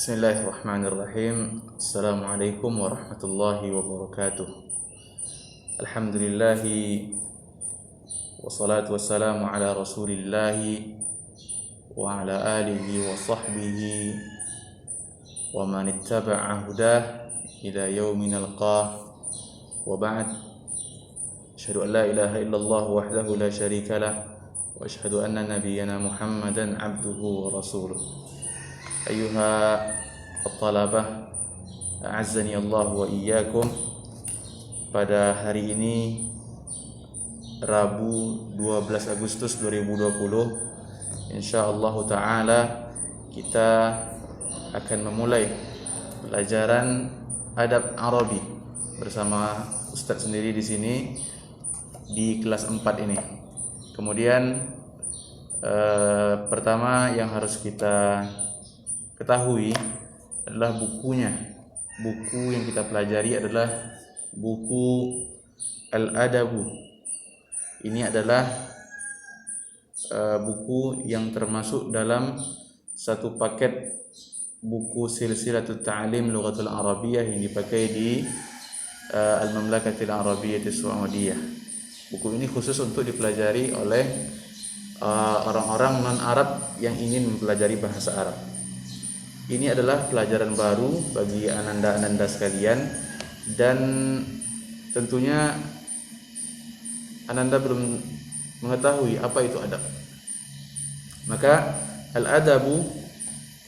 Bismillahirrahmanirrahim. Assalamualaikum warahmatullahi wabarakatuh. Alhamdulillahi wassalatu wassalamu ala rasulillahi wa ala alihi wa sahbihi wa man ittaba'a hudah ila yaumin nalqah. Wa ba'd. Asyhadu an la ilaha illallah wahdahu la syarika lah wa asyhadu anna nabiyyana Muhammadan abduhu wa rasuluh. Ayuha at-talabah, a'azzani Allah wa iyyakum. Pada hari ini Rabu 12 Agustus 2020, insyaallah taala kita akan memulai pelajaran adab Arabi bersama Ustaz sendiri di sini di kelas 4 ini. Kemudian pertama yang harus kita ketahui adalah bukunya. Buku yang kita pelajari adalah buku Al-Adabu. Ini adalah buku yang termasuk dalam satu paket buku Silsilatut Ta'lim Lughatul Arabiyyah yang dipakai di Al-Mamlakatil Arabiyyah As-Saudiyah. Buku ini khusus untuk dipelajari oleh orang-orang non-Arab yang ingin mempelajari bahasa Arab. Ini adalah pelajaran baru bagi ananda-ananda sekalian, dan tentunya ananda belum mengetahui apa itu adab. Maka Al-Adabu,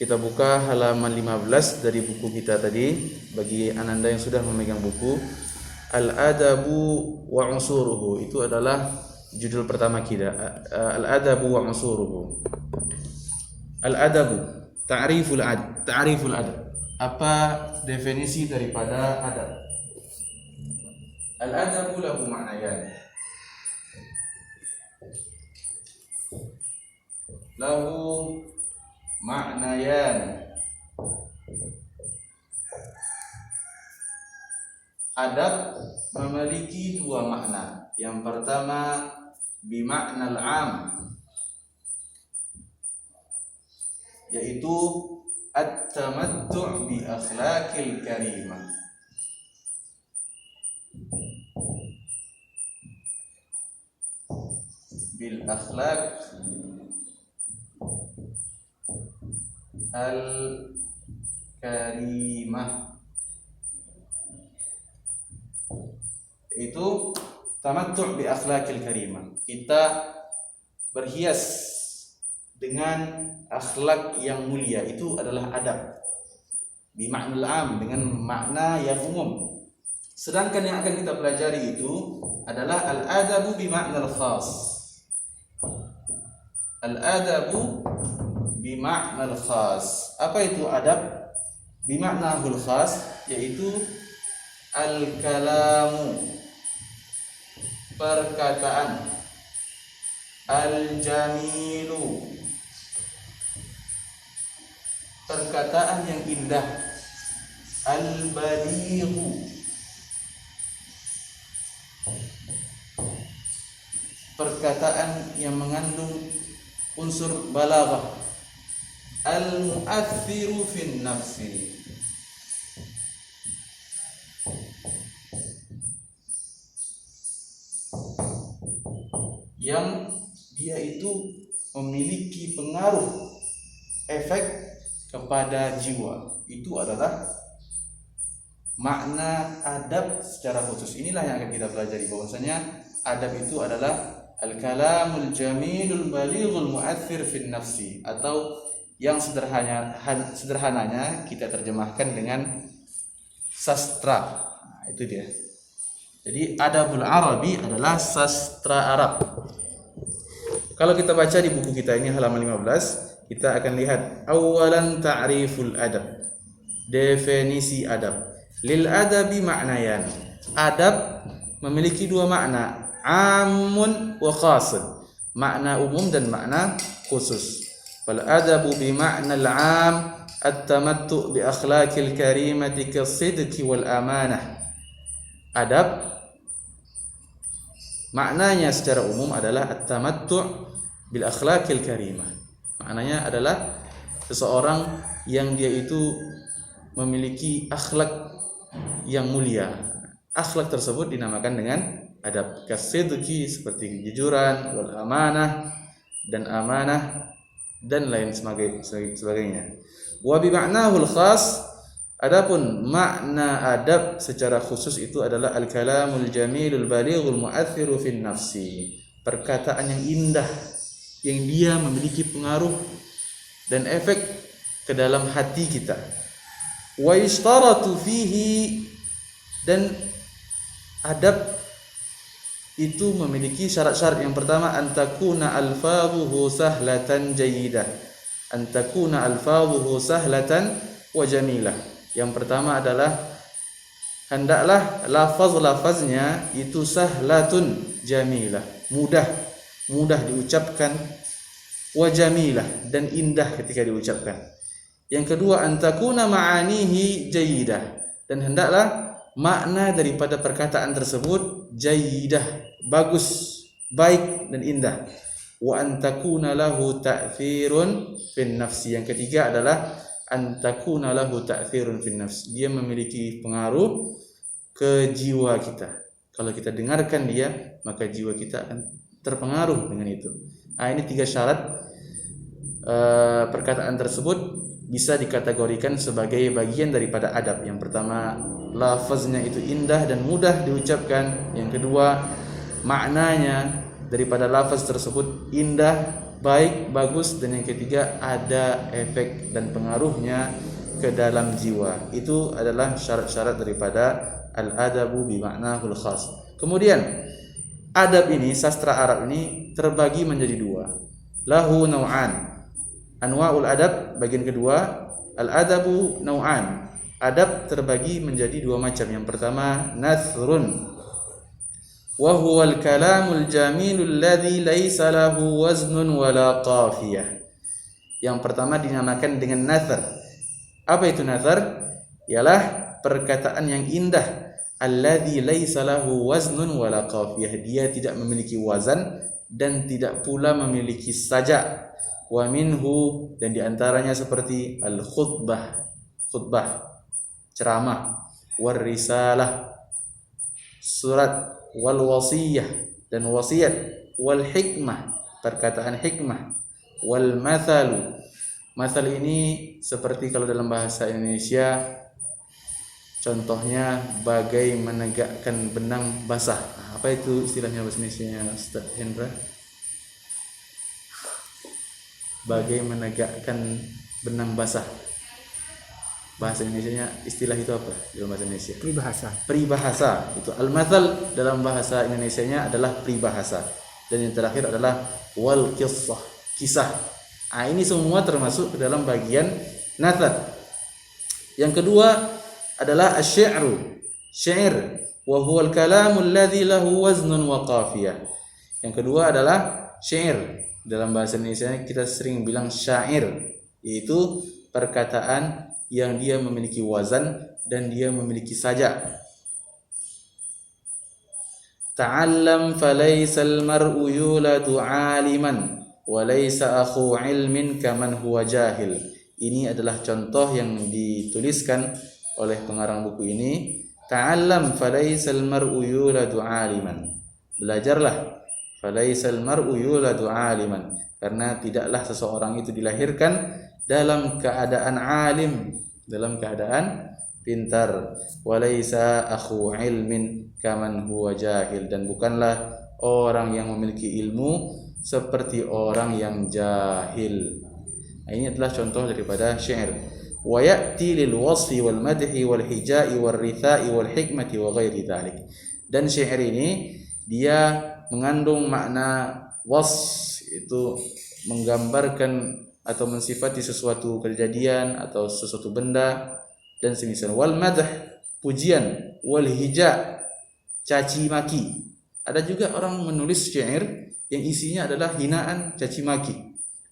kita buka halaman 15 dari buku kita tadi. Bagi ananda yang sudah memegang buku, Al-Adabu wa Unsuruhu, itu adalah judul pertama kita. Al-Adabu wa Unsuruhu. Al-Adabu, Ta'riful adab. Apa definisi daripada adab? Al-adabu lahu ma'nayan. Lahu ma'nayan. Adab memiliki dua makna. Yang pertama bima'nal 'am, yaitu at-tamattu' bi akhlaqil karimah. Bil akhlaq al karimah. Itu tamattu' bi akhlaqil karimah. Kita berhias dengan akhlak yang mulia, itu adalah adab. Bima'nal 'am, dengan makna yang umum. Sedangkan yang akan kita pelajari itu adalah al-adabu bima'nal khas. Al-adabu bima'nal khas. Apa itu adab bima'nahul khas? Yaitu al-kalamu, perkataan, al-jamilu, perkataan yang indah, al-balighu, perkataan yang mengandung unsur balaghah, al-mu'athiru fin nafsi, yang dia itu memiliki pengaruh, efek kepada jiwa. Itu adalah makna adab secara khusus. Inilah yang akan kita pelajari, bahwasanya adab itu adalah al-kalamul jamilul balighul mu'athir fin nafsi, atau yang sederhananya kita terjemahkan dengan sastra. Nah, itu dia. Jadi adabul Arabi adalah sastra Arab. Kalau kita baca di buku kita ini halaman 15, kita akan lihat awalan ta'riful adab, definisi adab. Lil adabi ma'nayan. Adab memiliki dua makna, amun wa khasun, makna umum dan makna khusus. Fal adabu bi ma'nal 'am at-tamattu bi akhlaqil karimati kas-sidqi wal amanah. Adab maknanya secara umum adalah at-tamattu' bil akhlaqil karimah. Maknanya adalah seseorang yang dia itu memiliki akhlak yang mulia. Akhlak tersebut dinamakan dengan adab. Kasidqi seperti kejujuran, wal amanah dan lain sebagainya. Wa bi ma'nahul khas, adapun makna adab secara khusus itu adalah al-kalamul jamilul balighul mu'athiru fin nafsi. Perkataan yang indah yang dia memiliki pengaruh dan efek ke dalam hati kita. Wa yashtaratu fihi, dan adab itu memiliki syarat-syarat. Yang pertama, antakuna alfazuhu sahlatan jayyidah. Antakuna alfazuhu sahlatan wa jamilah. Yang pertama adalah hendaklah lafaz-lafaznya itu sahlatun jamilah, mudah diucapkan, wa jamilah, dan indah ketika diucapkan. Yang kedua, antakuna ma'anihi jayyidah, dan hendaklah makna daripada perkataan tersebut jayyidah, bagus, baik dan indah. Wa antakuna lahu ta'thirun fin nafsi. Yang ketiga adalah antakuna lahu ta'thirun fin nafsi, dia memiliki pengaruh ke jiwa kita. Kalau kita dengarkan dia, maka jiwa kita akan terpengaruh dengan itu. Ini 3 syarat perkataan tersebut bisa dikategorikan sebagai bagian daripada adab. Yang pertama, lafaznya itu indah dan mudah diucapkan. Yang kedua, maknanya daripada lafaz tersebut indah, baik, bagus. Dan yang ketiga, ada efek dan pengaruhnya ke dalam jiwa. Itu adalah syarat-syarat daripada al-adabu bi ma'nahul khas. Kemudian adab ini, sastra Arab ini terbagi menjadi 2. Lahu naw'an, anwa'ul adab. Bagian kedua, al-adabu naw'an. Adab terbagi menjadi 2 macam. Yang pertama, nathrun, wa huwal kalamul jamilul ladzi laisa lahu waznun wala qafiyah. Yang pertama dinamakan dengan nathr. Apa itu nathr? Ialah perkataan yang indah, alladzi laisa lahu waznun wala qafiyah. Dia tidak memiliki wazan dan tidak pula memiliki sajak. Wa minhu, dan diantaranya seperti al-khutbah, ceramah, war risalah, surat, wal wasiyah, dan wasiat, wal hikmah, perkataan hikmah, wal mathalu. Mathal ini seperti kalau dalam bahasa Indonesia contohnya bagai menegakkan benang basah. Apa itu istilahnya bahasa Indonesia, Ustaz Hendra? Bagai menegakkan benang basah. Bahasa Indonesianya istilah itu apa dalam bahasa Indonesia? Peribahasa. Itu al-mathal dalam bahasa Indonesianya adalah peribahasa. Dan yang terakhir adalah wal qissah, kisah. Ini semua termasuk ke dalam bagian nathar. Yang kedua adalah asy-syi'ru, syair, wa huwal kalamul ladzi lahu waznun wa qafiyah. Yang kedua adalah syair. Dalam bahasa Indonesia kita sering bilang syair, yaitu perkataan yang dia memiliki wazan dan dia memiliki sajak. Ta'allam falaysal mar'u yuladu 'aliman wa laysa akhu 'ilmin kaman huwa jahil. Ini adalah contoh yang dituliskan oleh pengarang buku ini. Ta'allam falaysal mar'u yuladu 'aliman. Belajarlah, falaysal mar'u yuladu 'aliman, karena tidaklah seseorang itu dilahirkan dalam keadaan alim, dalam keadaan pintar. Walaysa akhu ilmin kaman huwa jahil, dan bukanlah orang yang memiliki ilmu seperti orang yang jahil. Ini adalah contoh daripada syair. Wa ya'ti lil wasfi wal madhi wal hija'i wal ritha'i wal hikmati wa ghairi dzalik. Dan syair ini dia mengandung makna wasf, itu menggambarkan atau mensifati sesuatu kejadian atau sesuatu benda dan semisal. Wal madh, pujian. Wal hija, caci maki. Ada juga orang menulis syair yang isinya adalah hinaan, caci maki.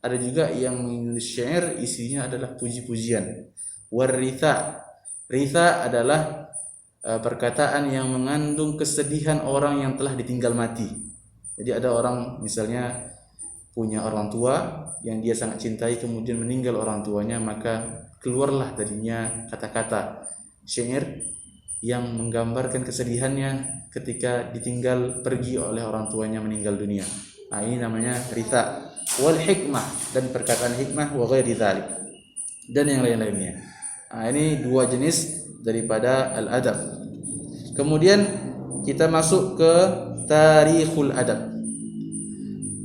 Ada juga yang menulis syair isinya adalah puji-pujian. War ritha, ritha adalah perkataan yang mengandung kesedihan orang yang telah ditinggal mati. Jadi ada orang misalnya punya orang tua yang dia sangat cintai, kemudian meninggal orang tuanya, maka keluarlah darinya kata-kata syair yang menggambarkan kesedihannya ketika ditinggal pergi oleh orang tuanya meninggal dunia. Nah, ini namanya ritha. Wal hikmah, dan perkataan hikmah, wa ghairi dzalik, dan yang lain-lainnya. Nah, ini dua jenis daripada al-adab. Kemudian kita masuk ke tarikhul adab,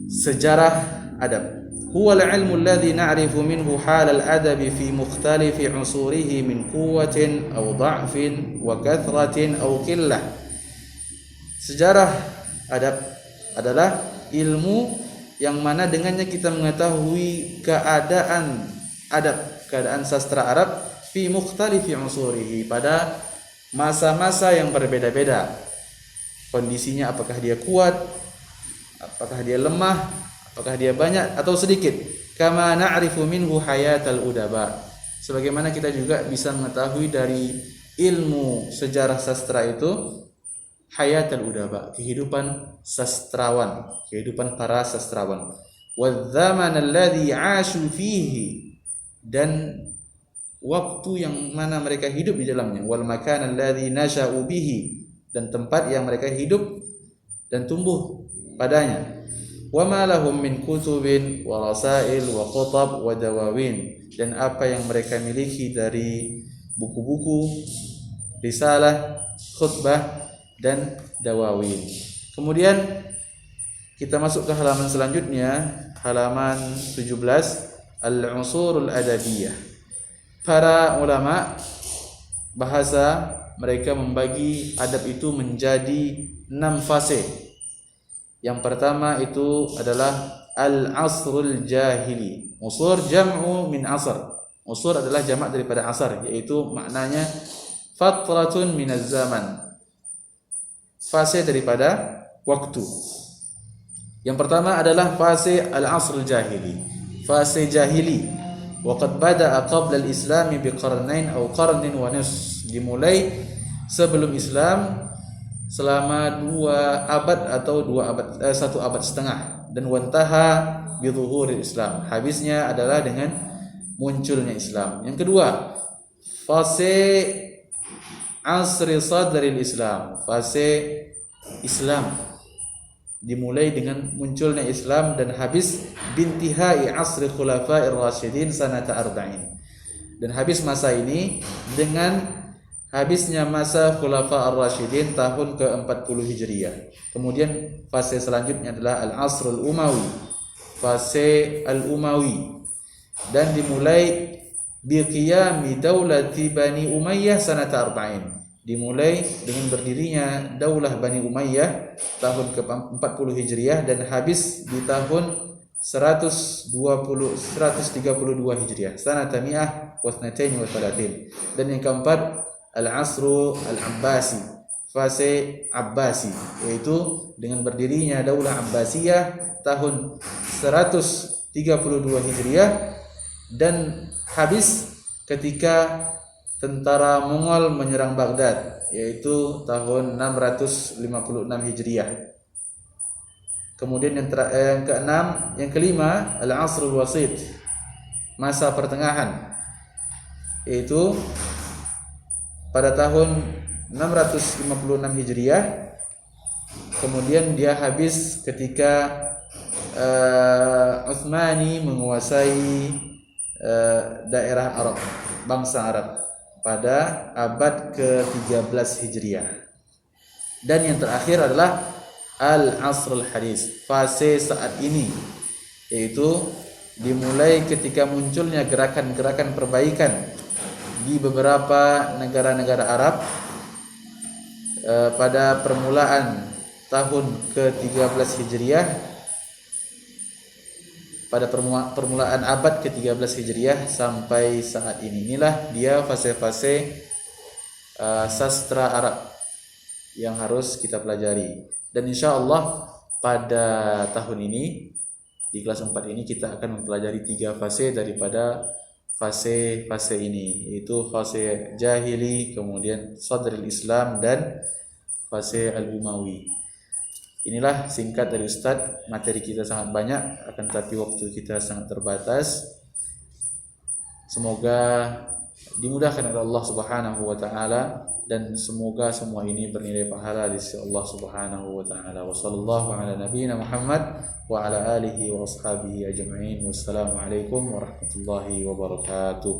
sejarah adab. Huwa al-ilmu alladhi na'rifu minhu hal al-adab fi mukhtalifi 'usurihi min quwwatin aw dha'fin wa kathratin aw qillah. Sejarah adab adalah ilmu yang mana dengannya kita mengetahui keadaan adab, keadaan sastra Arab fi mukhtalifi 'usurihi, pada masa-masa yang berbeda-beda. Kondisinya, apakah dia kuat, apakah dia lemah, apakah dia banyak atau sedikit. Kama na'rifu minhu hayatal udaba, sebagaimana kita juga bisa mengetahui dari ilmu sejarah sastra itu hayatal udaba, kehidupan sastrawan, kehidupan para sastrawan. Wadzaman alladhi 'ashu fihi, dan waktu yang mana mereka hidup di dalamnya. Wal makan alladhi nasha'u bihi, dan tempat yang mereka hidup dan tumbuh padanya. Wa ma lahum min kutubin wa rasail wa khutab wa dawawin, dan apa yang mereka miliki dari buku-buku, risalah, khutbah, dan dawawin. Kemudian kita masuk ke halaman selanjutnya, halaman 17, al-usurul adabiyah. Para ulama bahasa mereka membagi adab itu menjadi 6 fase. Yang pertama itu adalah al-asrul jahili. Usur jam'u min asr. Usur adalah jamak daripada asar, yaitu maknanya fatratun minaz zaman, fase daripada waktu. Yang pertama adalah fase al-asrul jahili, fase jahili. Waqad bada'a qabla al-islam biqarnain aw qarnin wa nis, dimulai sebelum Islam selama 2 abad atau 1 abad setengah, dan wantaha bi zuhuril Islam, habisnya adalah dengan munculnya Islam. Yang kedua, fase asri sadril Islam, fase Islam, dimulai dengan munculnya Islam dan habis bintihai asri khulafa'ir rasyidin sanata arba'in, dan habis masa ini dengan habisnya masa khulafa ar-rasyidin tahun ke-40 Hijriah. Kemudian fase selanjutnya adalah al-asrul umawi, fase al-umawi, dan dimulai bi qiyami daulati Bani Umayyah sanata arba'in, dimulai dengan berdirinya daulah Bani Umayyah tahun ke-40 Hijriah dan habis di tahun 132 Hijriah sanata mi'ah wa tsnatain wa thalathin. Dan yang keempat al-asru al-abbasi, fase Abbasi, yaitu dengan berdirinya daulah Abbasiyah tahun 132 Hijriah dan habis ketika tentara Mongol menyerang Baghdad, yaitu tahun 656 Hijriah. Kemudian yang keenam, yang kelima, al-asrul wasit, masa pertengahan, yaitu pada tahun 656 Hijriah. Kemudian dia habis ketika Utsmani menguasai daerah Arab, bangsa Arab pada abad ke-13 Hijriah. Dan yang terakhir adalah al-asrul hadis, fase saat ini, yaitu dimulai ketika munculnya gerakan-gerakan perbaikan di beberapa negara-negara Arab pada permulaan tahun ke-13 Hijriah, pada permulaan abad ke-13 Hijriah sampai saat ini. Inilah dia fase-fase sastra Arab yang harus kita pelajari. Dan insya Allah pada tahun ini di kelas 4 ini kita akan mempelajari 3 fase daripada fase-fase ini, yaitu fase jahili, kemudian sadrul Islam, dan fase al-umawi. Inilah singkat dari Ustadz, materi kita sangat banyak, akan tetapi waktu kita sangat terbatas. Semoga dimudahkan oleh Allah Subhanahu wa taala dan semoga semua ini bernilai pahala di sisi Allah Subhanahu wa taala. Wassallallahu ala nabiyyina Muhammad wa ala alihi wa ashabihi ajma'in. Wassalamualaikum warahmatullahi wabarakatuh.